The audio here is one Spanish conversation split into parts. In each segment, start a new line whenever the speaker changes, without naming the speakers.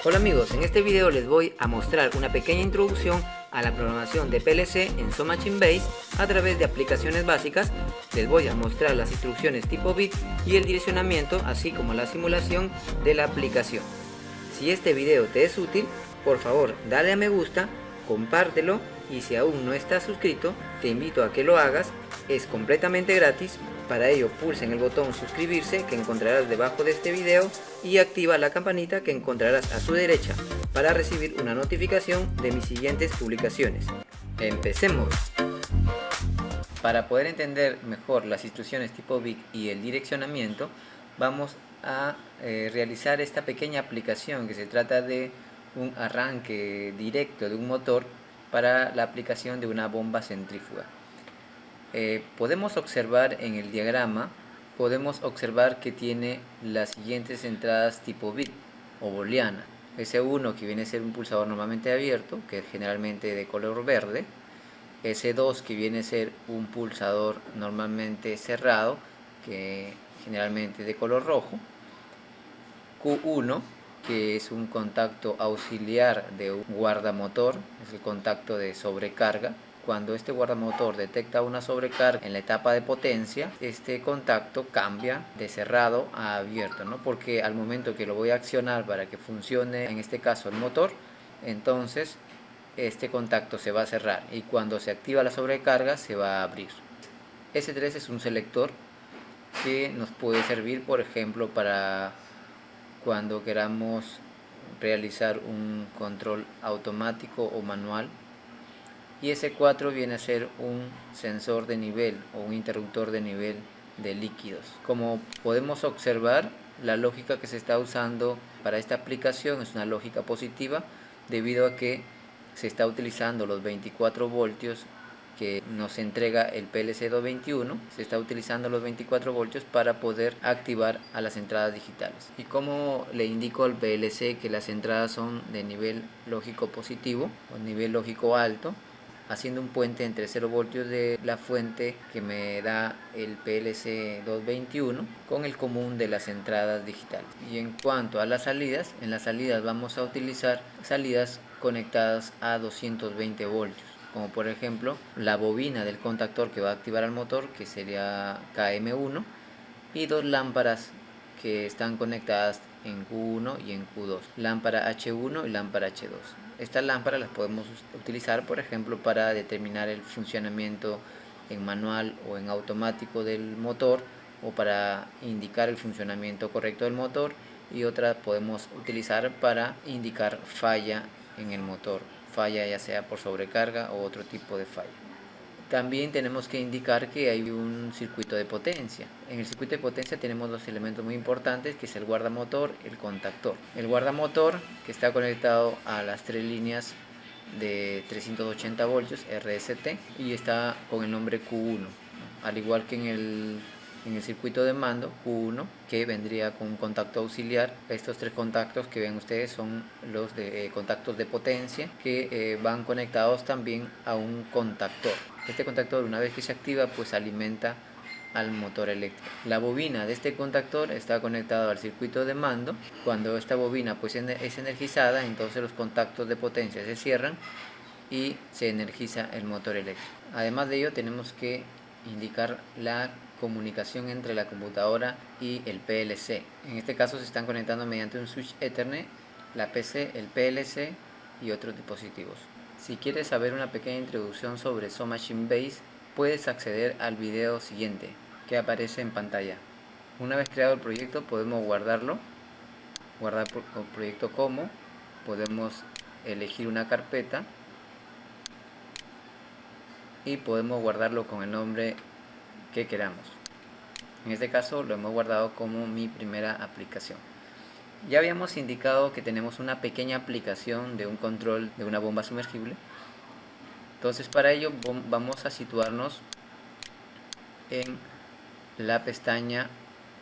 Hola amigos, en este video les voy a mostrar una pequeña introducción a la programación de PLC en Somachine Base a través de aplicaciones básicas. Les voy a mostrar las instrucciones tipo bit y el direccionamiento, así como la simulación de la aplicación. Si este video te es útil, por favor dale a me gusta, compártelo y si aún no estás suscrito, te invito a que lo hagas, es completamente gratis. Para ello pulsa en el botón suscribirse que encontrarás debajo de este video y activa la campanita que encontrarás a su derecha para recibir una notificación de mis siguientes publicaciones. ¡Empecemos! Para poder entender mejor las instrucciones tipo bit y el direccionamiento, vamos a realizar esta pequeña aplicación que se trata de un arranque directo de un motor para la aplicación de una bomba centrífuga. Podemos observar en el diagrama, podemos observar que tiene las siguientes entradas tipo bit o booleana. S1 que viene a ser un pulsador normalmente abierto, que es generalmente de color verde. S2 que viene a ser un pulsador normalmente cerrado, que generalmente de color rojo. Q1 que es un contacto auxiliar de un guardamotor, es el contacto de sobrecarga. Cuando este guardamotor detecta una sobrecarga en la etapa de potencia, este contacto cambia de cerrado a abierto, ¿no? Porque al momento que lo voy a accionar para que funcione, en este caso el motor, entonces este contacto se va a cerrar y cuando se activa la sobrecarga se va a abrir. S3 es un selector que nos puede servir, por ejemplo, para cuando queramos realizar un control automático o manual. Y S4 viene a ser un sensor de nivel o un interruptor de nivel de líquidos. Como podemos observar, la lógica que se está usando para esta aplicación es una lógica positiva, debido a que se está utilizando los 24 voltios que nos entrega el PLC 221. Se está utilizando los 24 voltios para poder activar a las entradas digitales. Y como le indico al PLC que las entradas son de nivel lógico positivo o nivel lógico alto, haciendo un puente entre 0 voltios de la fuente que me da el PLC 221 con el común de las entradas digitales. Y en cuanto a las salidas, en las salidas vamos a utilizar salidas conectadas a 220 voltios, como por ejemplo la bobina del contactor que va a activar al motor, que sería KM1, y dos lámparas que están conectadas en Q1 y en Q2, lámpara H1 y lámpara H2. Estas lámparas las podemos utilizar, por ejemplo, para determinar el funcionamiento en manual o en automático del motor, o para indicar el funcionamiento correcto del motor, y otras podemos utilizar para indicar falla en el motor, falla ya sea por sobrecarga o otro tipo de falla. También tenemos que indicar que hay un circuito de potencia. En el circuito de potencia tenemos dos elementos muy importantes, que es el guardamotor y el contactor. El guardamotor, que está conectado a las tres líneas de 380 voltios RST y está con el nombre Q1, al igual que en el circuito de mando Q1, que vendría con un contacto auxiliar. Estos tres contactos que ven ustedes son los de contactos de potencia, que van conectados también a un contactor. Este contactor, una vez que se activa, pues alimenta al motor eléctrico. La bobina de este contactor está conectada al circuito de mando. Cuando esta bobina pues es energizada, entonces los contactos de potencia se cierran y se energiza el motor eléctrico. Además de ello, tenemos que indicar la comunicación entre la computadora y el PLC. En este caso se están conectando mediante un switch Ethernet, la PC, el PLC y otros dispositivos. Si quieres saber una pequeña introducción sobre Somachine Base, puedes acceder al video siguiente que aparece en pantalla. Una vez creado el proyecto, podemos guardar proyecto como, podemos elegir una carpeta y podemos guardarlo con el nombre que queramos. En este caso lo hemos guardado como mi primera aplicación. Ya habíamos indicado que tenemos una pequeña aplicación de un control de una bomba sumergible. Entonces para ello vamos a situarnos en la pestaña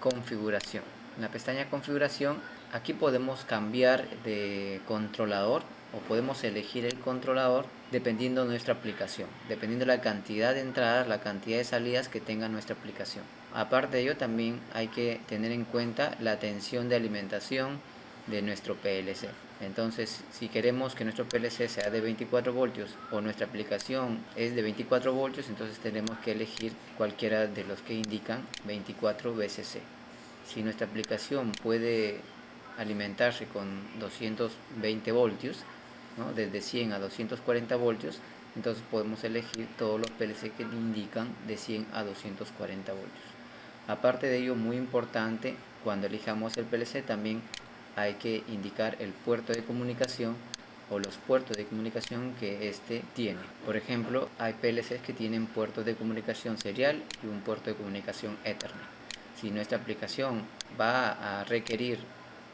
configuración. En la pestaña configuración, aquí podemos cambiar de controlador o podemos elegir el controlador dependiendo de nuestra aplicación, dependiendo de la cantidad de entradas, la cantidad de salidas que tenga nuestra aplicación. Aparte de ello, también hay que tener en cuenta la tensión de alimentación de nuestro PLC. Entonces, si queremos que nuestro PLC sea de 24 voltios o nuestra aplicación es de 24 voltios, entonces tenemos que elegir cualquiera de los que indican 24 VCC. Si nuestra aplicación puede alimentarse con 220 voltios, ¿no?, desde 100 a 240 voltios, entonces podemos elegir todos los PLC que indican de 100 a 240 voltios. Aparte de ello, muy importante, cuando elijamos el PLC también hay que indicar el puerto de comunicación o los puertos de comunicación que éste tiene. Por ejemplo, hay PLCs que tienen puertos de comunicación serial y un puerto de comunicación Ethernet. Si nuestra aplicación va a requerir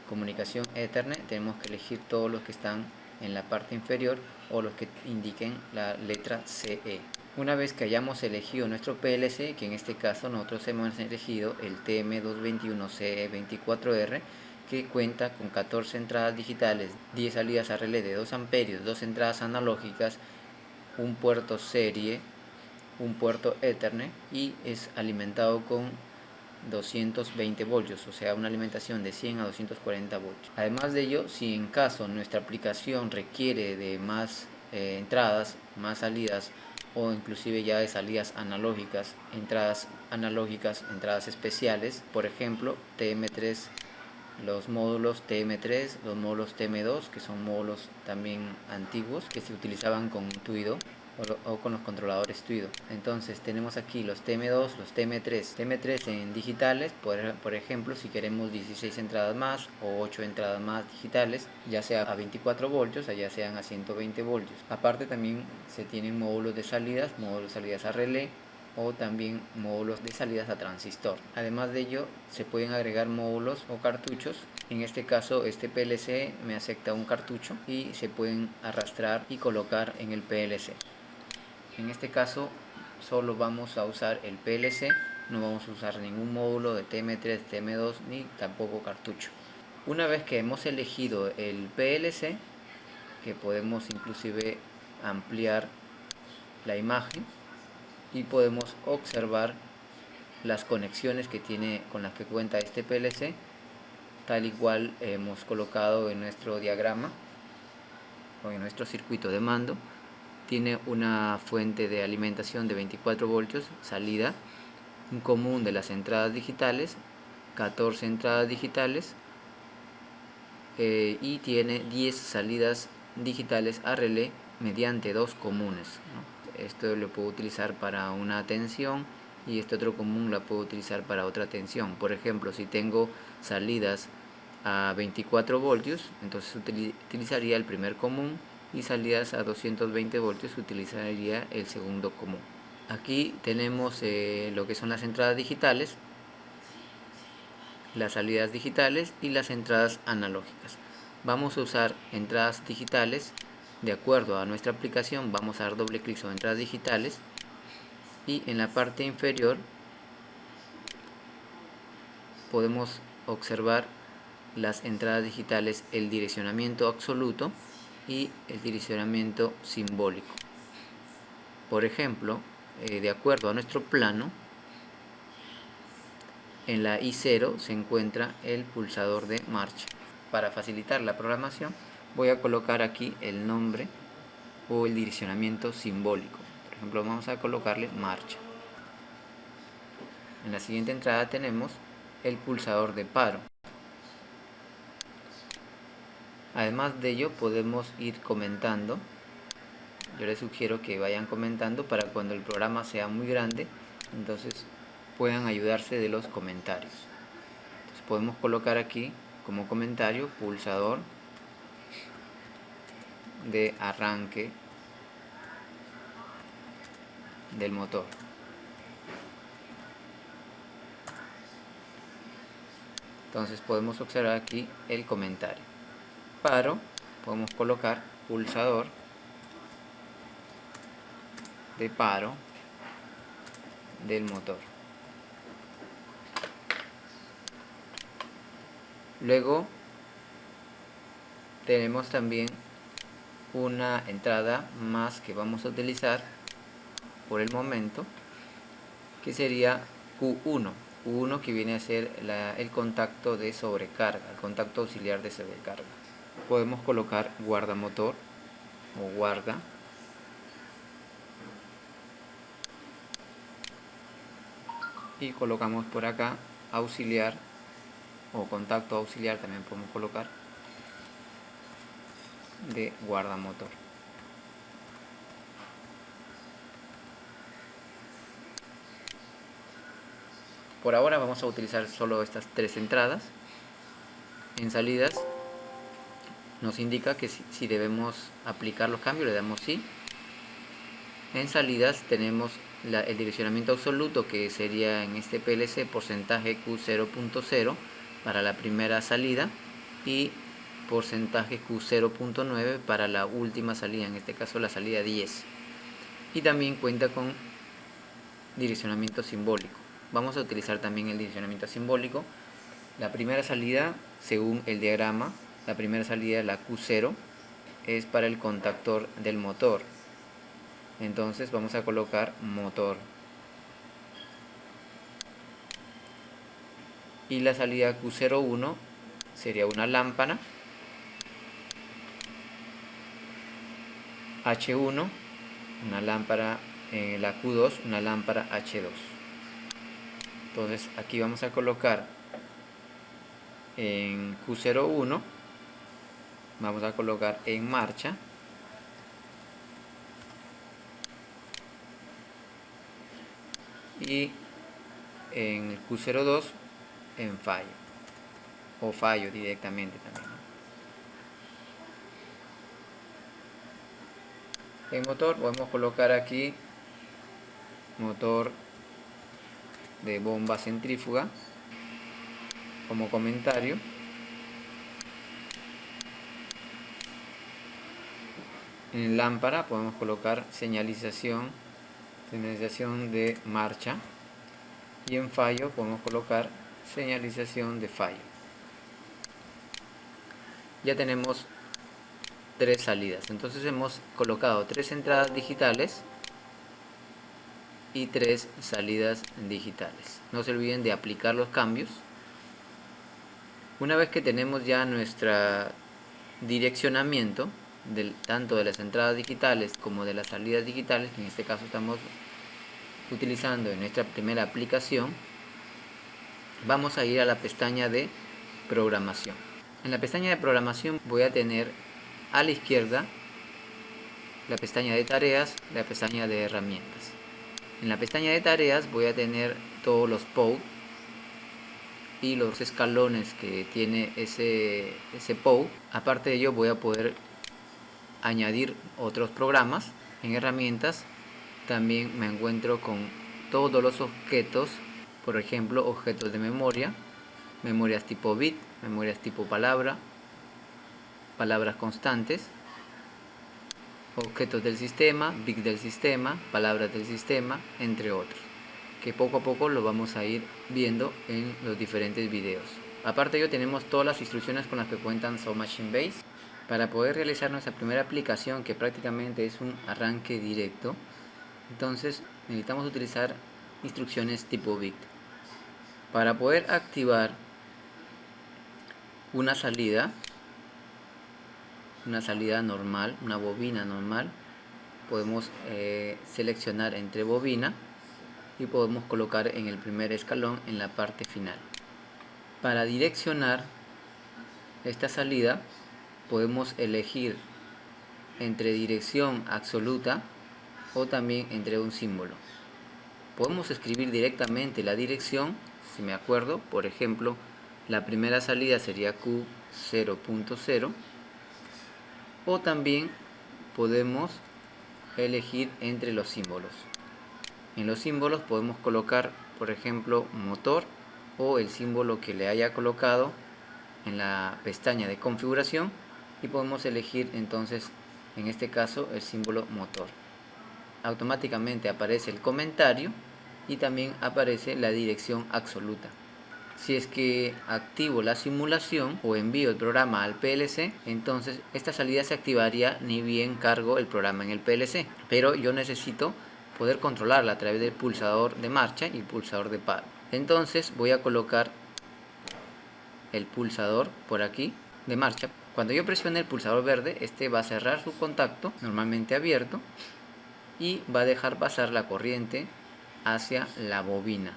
comunicación Ethernet, tenemos que elegir todos los que están en la parte inferior o los que indiquen la letra CE. Una vez que hayamos elegido nuestro PLC, que en este caso nosotros hemos elegido el TM221CE24R, que cuenta con 14 entradas digitales, 10 salidas a relé de 2 amperios, 2 entradas analógicas, un puerto serie, un puerto Ethernet, y es alimentado con 220 voltios, o sea, una alimentación de 100 a 240 voltios. Además de ello, si en caso nuestra aplicación requiere de más entradas, más salidas, o inclusive ya de salidas analógicas, entradas especiales, por ejemplo, TM3, los módulos TM3, los módulos TM2, que son módulos también antiguos que se utilizaban con Tuido o con los controladores Tuido. Entonces tenemos aquí los TM2, los TM3 en digitales, por ejemplo, si queremos 16 entradas más o 8 entradas más digitales, ya sea a 24 voltios o ya sean a 120 voltios. Aparte también se tienen módulos de salidas a relé, o también módulos de salidas a transistor. Además de ello, se pueden agregar módulos o cartuchos. En este caso, este PLC me acepta un cartucho y se pueden arrastrar y colocar en el PLC. En este caso, solo vamos a usar el PLC, no vamos a usar ningún módulo de TM3, TM2 ni tampoco cartucho. Una vez que hemos elegido el PLC, que podemos inclusive ampliar la imagen, y podemos observar las conexiones que tiene, con las que cuenta este PLC, tal y cual hemos colocado en nuestro diagrama o en nuestro circuito de mando. Tiene una fuente de alimentación de 24 voltios, salida, un común de las entradas digitales, 14 entradas digitales, y tiene 10 salidas digitales a relé mediante 2 comunes, ¿no? Esto lo puedo utilizar para una tensión y este otro común la puedo utilizar para otra tensión. Por ejemplo, si tengo salidas a 24 voltios, entonces utilizaría el primer común, y salidas a 220 voltios utilizaría el segundo común. Aquí tenemos lo que son las entradas digitales, las salidas digitales y las entradas analógicas. Vamos a usar entradas digitales. De acuerdo a nuestra aplicación, vamos a dar doble clic sobre entradas digitales y en la parte inferior podemos observar las entradas digitales, el direccionamiento absoluto y el direccionamiento simbólico. Por ejemplo, de acuerdo a nuestro plano, en la I0 se encuentra el pulsador de marcha. Para facilitar la programación, voy a colocar aquí el nombre o el direccionamiento simbólico. Por ejemplo, vamos a colocarle marcha. En la siguiente entrada tenemos el pulsador de paro. Además de ello, podemos ir comentando. Yo les sugiero que vayan comentando para cuando el programa sea muy grande, entonces puedan ayudarse de los comentarios. Entonces podemos colocar aquí como comentario pulsador de arranque del motor. Entonces podemos observar aquí el comentario. Paro, podemos colocar pulsador de paro del motor. Luego tenemos también una entrada más que vamos a utilizar por el momento, que sería Q1. Q1 que viene a ser el contacto de sobrecarga, el contacto auxiliar de sobrecarga. podemos colocar guarda motor o guarda. Y colocamos por acá auxiliar o contacto auxiliar, también podemos colocar, de guarda motor. Por ahora vamos a utilizar solo estas tres entradas. En salidas nos indica que si debemos aplicar los cambios, le damos sí. En salidas tenemos el direccionamiento absoluto, que sería en este PLC porcentaje Q0.0 para la primera salida y porcentaje Q0.9 para la última salida, en este caso la salida 10. Y también cuenta con direccionamiento simbólico. Vamos a utilizar también el direccionamiento simbólico. La primera salida, según el diagrama, la primera salida, la Q0, es para el contactor del motor. Entonces vamos a colocar motor. Y la salida Q01 sería una lámpara. H1, una lámpara. La Q2, una lámpara H2. Entonces aquí vamos a colocar en Q01, vamos a colocar en marcha. Y en el Q02 en fallo o fallo directamente también. En motor podemos colocar aquí motor de bomba centrífuga como comentario. En lámpara podemos colocar señalización de marcha, y en fallo podemos colocar señalización de fallo. Ya tenemos tres salidas, entonces hemos colocado tres entradas digitales y tres salidas digitales. No se olviden de aplicar los cambios. Una vez que tenemos ya nuestro direccionamiento tanto de las entradas digitales como de las salidas digitales, en este caso estamos utilizando en nuestra primera aplicación, vamos a ir a la pestaña de programación. En la pestaña de programación voy a tener a la izquierda la pestaña de tareas, la pestaña de herramientas. En la pestaña de tareas voy a tener todos los POU y los escalones que tiene ese POU. Aparte de ello voy a poder añadir otros programas. En herramientas también me encuentro con todos los objetos, por ejemplo objetos de memoria, memorias tipo bit, memorias tipo palabra, palabras constantes, objetos del sistema, bits del sistema, palabras del sistema, entre otros, que poco a poco lo vamos a ir viendo en los diferentes videos. Aparte de ello tenemos todas las instrucciones con las que cuentan Sound Machine Base para poder realizar nuestra primera aplicación, que prácticamente es un arranque directo. Entonces necesitamos utilizar instrucciones tipo bit. Para poder activar una salida normal, una bobina normal, podemos seleccionar entre bobina y podemos colocar en el primer escalón en la parte final. Para direccionar esta salida podemos elegir entre dirección absoluta o también entre un símbolo. Podemos escribir directamente la dirección, si me acuerdo, por ejemplo la primera salida sería Q0.0, o también podemos elegir entre los símbolos. En los símbolos podemos colocar, por ejemplo, motor o el símbolo que le haya colocado en la pestaña de configuración, y podemos elegir entonces en este caso el símbolo motor. Automáticamente aparece el comentario y también aparece la dirección absoluta. Si es que activo la simulación o envío el programa al PLC, entonces esta salida se activaría ni bien cargo el programa en el PLC, pero yo necesito poder controlarla a través del pulsador de marcha y el pulsador de paro. Entonces voy a colocar el pulsador por aquí de marcha Cuando yo presione el pulsador verde, este va a cerrar su contacto, normalmente abierto, y va a dejar pasar la corriente hacia la bobina.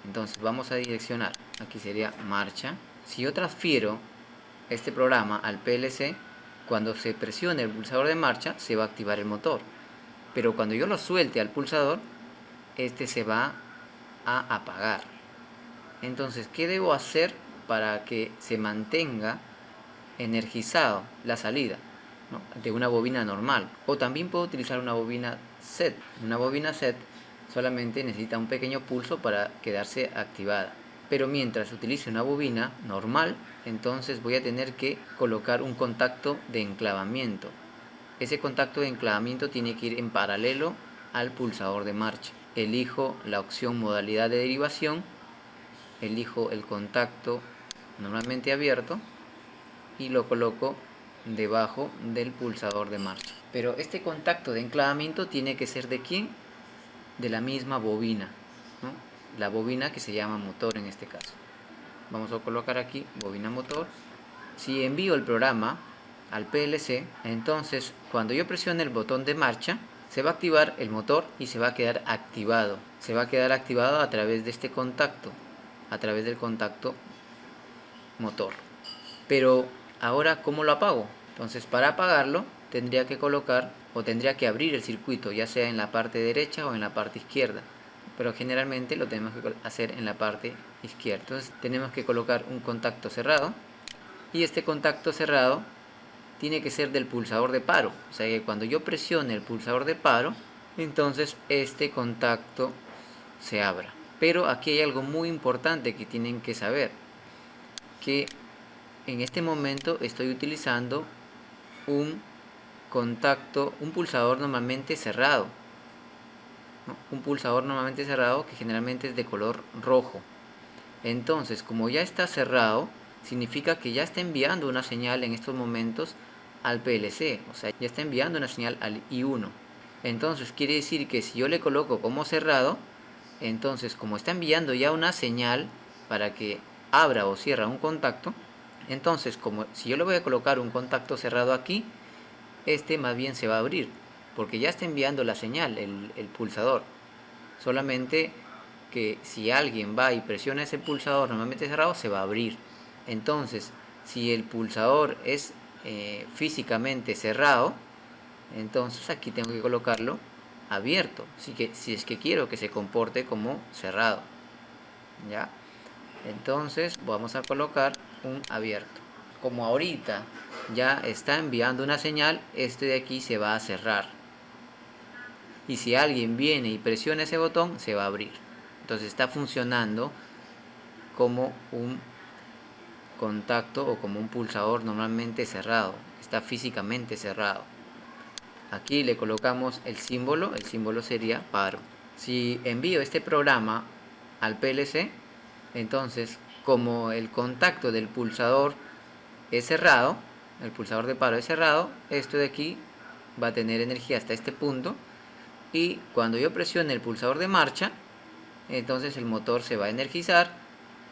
Entonces vamos a direccionar, aquí sería marcha. Si yo transfiero este programa al PLC, cuando se presione el pulsador de marcha se va a activar el motor, pero cuando yo lo suelte al pulsador, este se va a apagar. Entonces, ¿qué debo hacer para que se mantenga energizado la salida, ¿no?, de una bobina normal? O también puedo utilizar una bobina SET. Una bobina SET solamente necesita un pequeño pulso para quedarse activada, pero mientras utilice una bobina normal, entonces voy a tener que colocar un contacto de enclavamiento. Ese contacto de enclavamiento tiene que ir en paralelo al pulsador de marcha. Elijo la opción modalidad de derivación, elijo el contacto normalmente abierto y lo coloco debajo del pulsador de marcha. Pero este contacto de enclavamiento tiene que ser ¿de quién? De la misma bobina, ¿no? La bobina que se llama motor en este caso. Vamos a colocar aquí bobina motor. Si envío el programa al PLC, entonces cuando yo presione el botón de marcha, se va a activar el motor y se va a quedar activado. Se va a quedar activado a través de este contacto, a través del contacto motor. Pero ahora, ¿cómo lo apago? Entonces, para apagarlo tendría que colocar o tendría que abrir el circuito, ya sea en la parte derecha o en la parte izquierda, pero generalmente lo tenemos que hacer en la parte izquierda. Entonces tenemos que colocar un contacto cerrado, y este contacto cerrado tiene que ser del pulsador de paro, o sea que cuando yo presione el pulsador de paro, entonces este contacto se abra. Pero aquí hay algo muy importante que tienen que saber, que en este momento estoy utilizando un contacto, un pulsador normalmente cerrado, ¿no? Un pulsador normalmente cerrado que generalmente es de color rojo. Entonces, como ya está cerrado, significa que ya está enviando una señal en estos momentos al PLC, o sea, ya está enviando una señal al I1. Entonces quiere decir que si yo le coloco como cerrado, entonces como está enviando ya una señal para que abra o cierra un contacto, entonces como si yo le voy a colocar un contacto cerrado aquí, este más bien se va a abrir, porque ya está enviando la señal el pulsador. Solamente que si alguien va y presiona ese pulsador normalmente cerrado, se va a abrir. Entonces, si el pulsador es físicamente cerrado, entonces aquí tengo que colocarlo abierto, si es que quiero que se comporte como cerrado, ¿ya? Entonces vamos a colocar un abierto. Como ahorita ya está enviando una señal, este de aquí se va a cerrar, y si alguien viene y presiona ese botón, se va a abrir. Entonces está funcionando como un contacto o como un pulsador normalmente cerrado, está físicamente cerrado. Aquí le colocamos el símbolo sería paro. Si envío este programa al PLC, entonces como el contacto del pulsador es cerrado, el pulsador de paro es cerrado, esto de aquí va a tener energía hasta este punto, y cuando yo presione el pulsador de marcha, entonces el motor se va a energizar,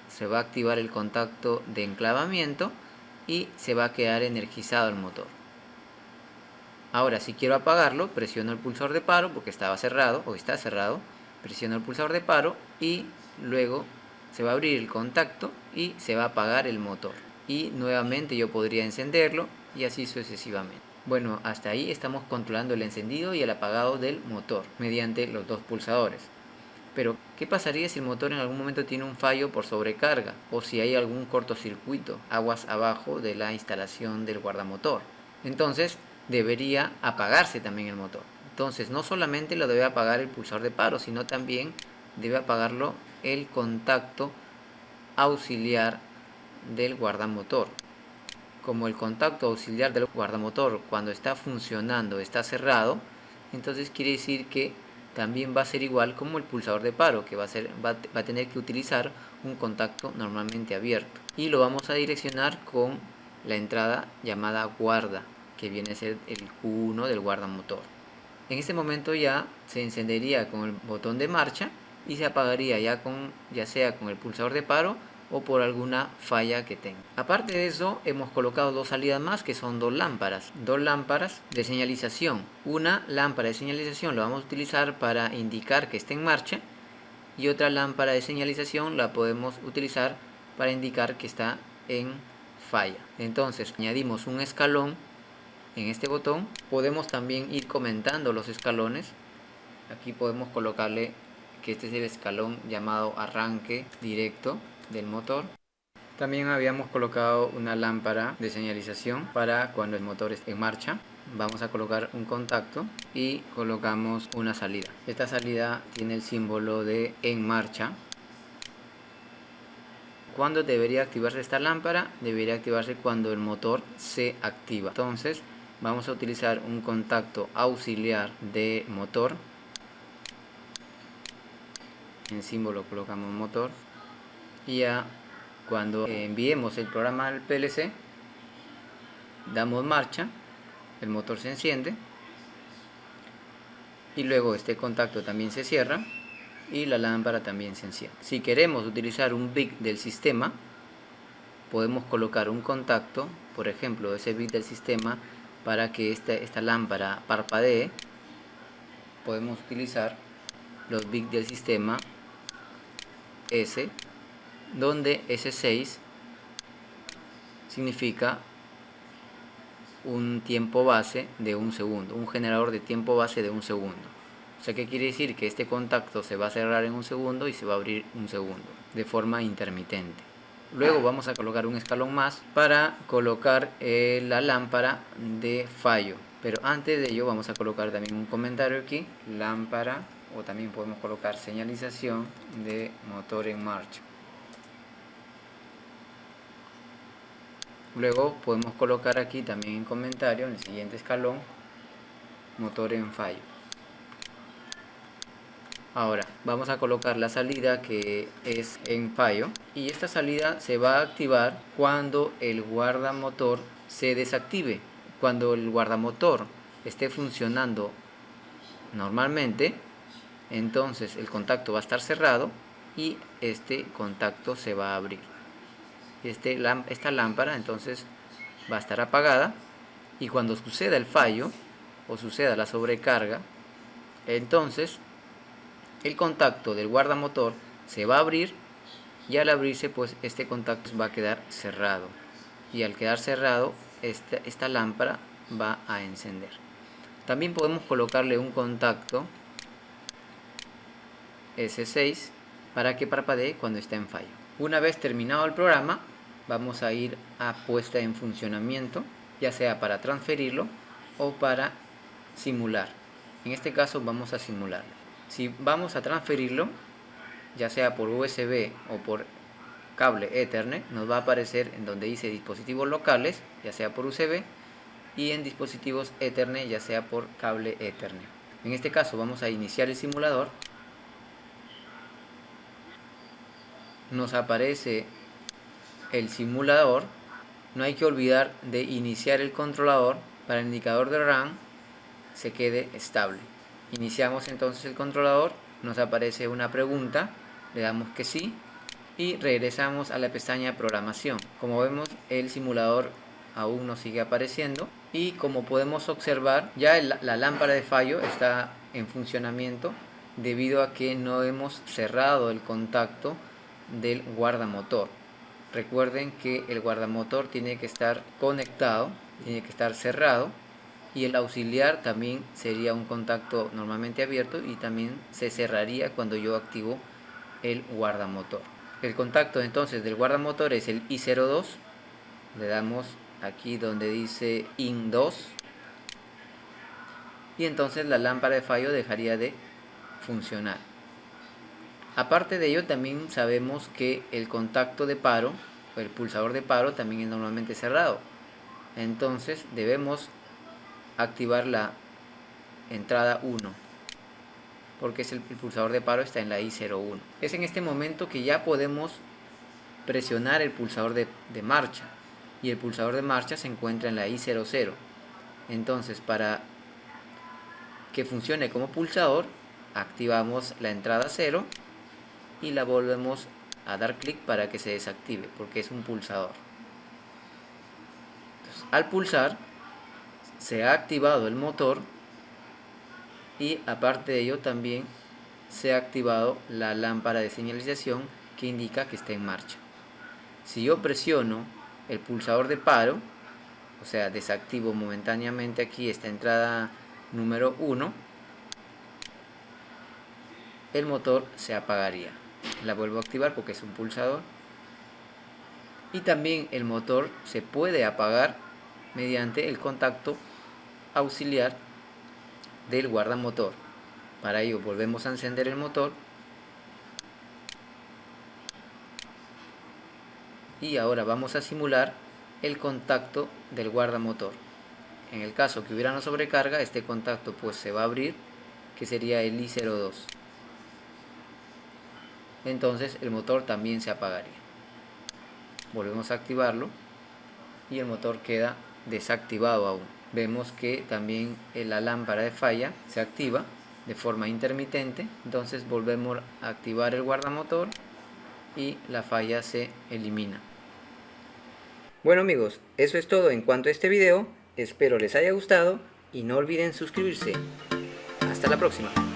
se va a activar el contacto de enclavamiento y se va a quedar energizado el motor. Ahora, si quiero apagarlo, presiono el pulsador de paro porque estaba cerrado o está cerrado, presiono el pulsador de paro y luego se va a abrir el contacto y se va a apagar el motor. Y nuevamente yo podría encenderlo y así sucesivamente. Bueno, hasta ahí estamos controlando el encendido y el apagado del motor mediante los dos pulsadores. Pero, ¿qué pasaría si el motor en algún momento tiene un fallo por sobrecarga o si hay algún cortocircuito aguas abajo de la instalación del guardamotor? Entonces, debería apagarse también el motor. Entonces, no solamente lo debe apagar el pulsador de paro, sino también debe apagarlo el contacto auxiliar del guardamotor. Como el contacto auxiliar del guardamotor cuando está funcionando está cerrado, entonces quiere decir que también va a ser igual como el pulsador de paro, que va a tener que utilizar un contacto normalmente abierto. Y lo vamos a direccionar con la entrada llamada guarda, que viene a ser el Q1 del guardamotor. En este momento ya se encendería con el botón de marcha y se apagaría ya sea con el pulsador de paro o por alguna falla que tenga. Aparte de eso, hemos colocado dos salidas más, que son dos lámparas de señalización. Una lámpara de señalización la vamos a utilizar para indicar que está en marcha, y otra lámpara de señalización la podemos utilizar para indicar que está en falla. Entonces añadimos un escalón en este botón. Podemos también ir comentando los escalones. Aquí podemos colocarle que este es el escalón llamado arranque directo del motor. También habíamos colocado una lámpara de señalización para cuando el motor esté en marcha. Vamos a colocar un contacto y colocamos una salida. Esta salida tiene el símbolo de en marcha. ¿Cuándo debería activarse esta lámpara? Debería activarse cuando el motor se activa. Entonces vamos a utilizar un contacto auxiliar de motor. En símbolo colocamos motor, y ya cuando enviemos el programa al PLC damos marcha, el motor se enciende y luego este contacto también se cierra y la lámpara también se enciende. Si queremos utilizar un bit del sistema, podemos colocar un contacto, por ejemplo ese bit del sistema, para que esta lámpara parpadee. Podemos utilizar los bits del sistema S, donde S6 significa un tiempo base de un segundo, un generador de tiempo base de un segundo. O sea, ¿qué quiere decir? Que este contacto se va a cerrar en un segundo y se va a abrir un segundo, de forma intermitente. Luego vamos a colocar un escalón más para colocar la lámpara de fallo. Pero antes de ello vamos a colocar también un comentario aquí, lámpara, o también podemos colocar señalización de motor en marcha. Luego podemos colocar aquí también en comentario, en el siguiente escalón, motor en fallo. Ahora vamos a colocar la salida que es en fallo, y esta salida se va a activar cuando el guardamotor se desactive. Cuando el guardamotor esté funcionando normalmente, entonces el contacto va a estar cerrado y este contacto se va a abrir. Esta lámpara entonces va a estar apagada, y cuando suceda el fallo o suceda la sobrecarga, entonces el contacto del guardamotor se va a abrir, y al abrirse pues este contacto va a quedar cerrado, y al quedar cerrado esta lámpara va a encender. También podemos colocarle un contacto S6 para que parpadee cuando está en fallo. Una vez terminado el programa, vamos a ir a puesta en funcionamiento, ya sea para transferirlo o para simular. En este caso vamos a simularlo. Si vamos a transferirlo, ya sea por USB o por cable Ethernet, nos va a aparecer en donde dice dispositivos locales, ya sea por USB, y en dispositivos Ethernet, ya sea por cable Ethernet. En este caso vamos a iniciar el simulador. Nos aparece el simulador. No hay que olvidar de iniciar el controlador para el indicador de RAM se quede estable. Iniciamos entonces el controlador, nos aparece una pregunta, le damos que sí y regresamos a la pestaña programación. Como vemos, el simulador aún no sigue apareciendo, y como podemos observar, ya la lámpara de fallo está en funcionamiento debido a que no hemos cerrado el contacto del guardamotor. Recuerden que el guardamotor tiene que estar conectado, tiene que estar cerrado, y el auxiliar también sería un contacto normalmente abierto y también se cerraría cuando yo activo el guardamotor. El contacto entonces del guardamotor es el I02. Le damos aquí donde dice IN2 y entonces la lámpara de fallo dejaría de funcionar. Aparte de ello, también sabemos que el contacto de paro, el pulsador de paro, también es normalmente cerrado. Entonces debemos activar la entrada 1, porque el pulsador de paro está en la I01. Es en este momento que ya podemos presionar el pulsador de marcha, y el pulsador de marcha se encuentra en la I00. Entonces, para que funcione como pulsador, activamos la entrada 0 y la volvemos a dar clic para que se desactive, porque es un pulsador. Entonces, al pulsar se ha activado el motor y aparte de ello también se ha activado la lámpara de señalización que indica que está en marcha. Si yo presiono el pulsador de paro, o sea, desactivo momentáneamente aquí esta entrada número 1, el motor se apagaría. La vuelvo a activar porque es un pulsador. Y también el motor se puede apagar mediante el contacto auxiliar del guardamotor. Para ello volvemos a encender el motor y ahora vamos a simular el contacto del guardamotor. En el caso que hubiera una sobrecarga, este contacto pues se va a abrir, que sería el I02. Entonces el motor también se apagaría. Volvemos a activarlo y el motor queda desactivado aún. Vemos que también la lámpara de falla se activa de forma intermitente, entonces volvemos a activar el guardamotor y la falla se elimina. Bueno amigos, eso es todo en cuanto a este video, espero les haya gustado y no olviden suscribirse. Hasta la próxima.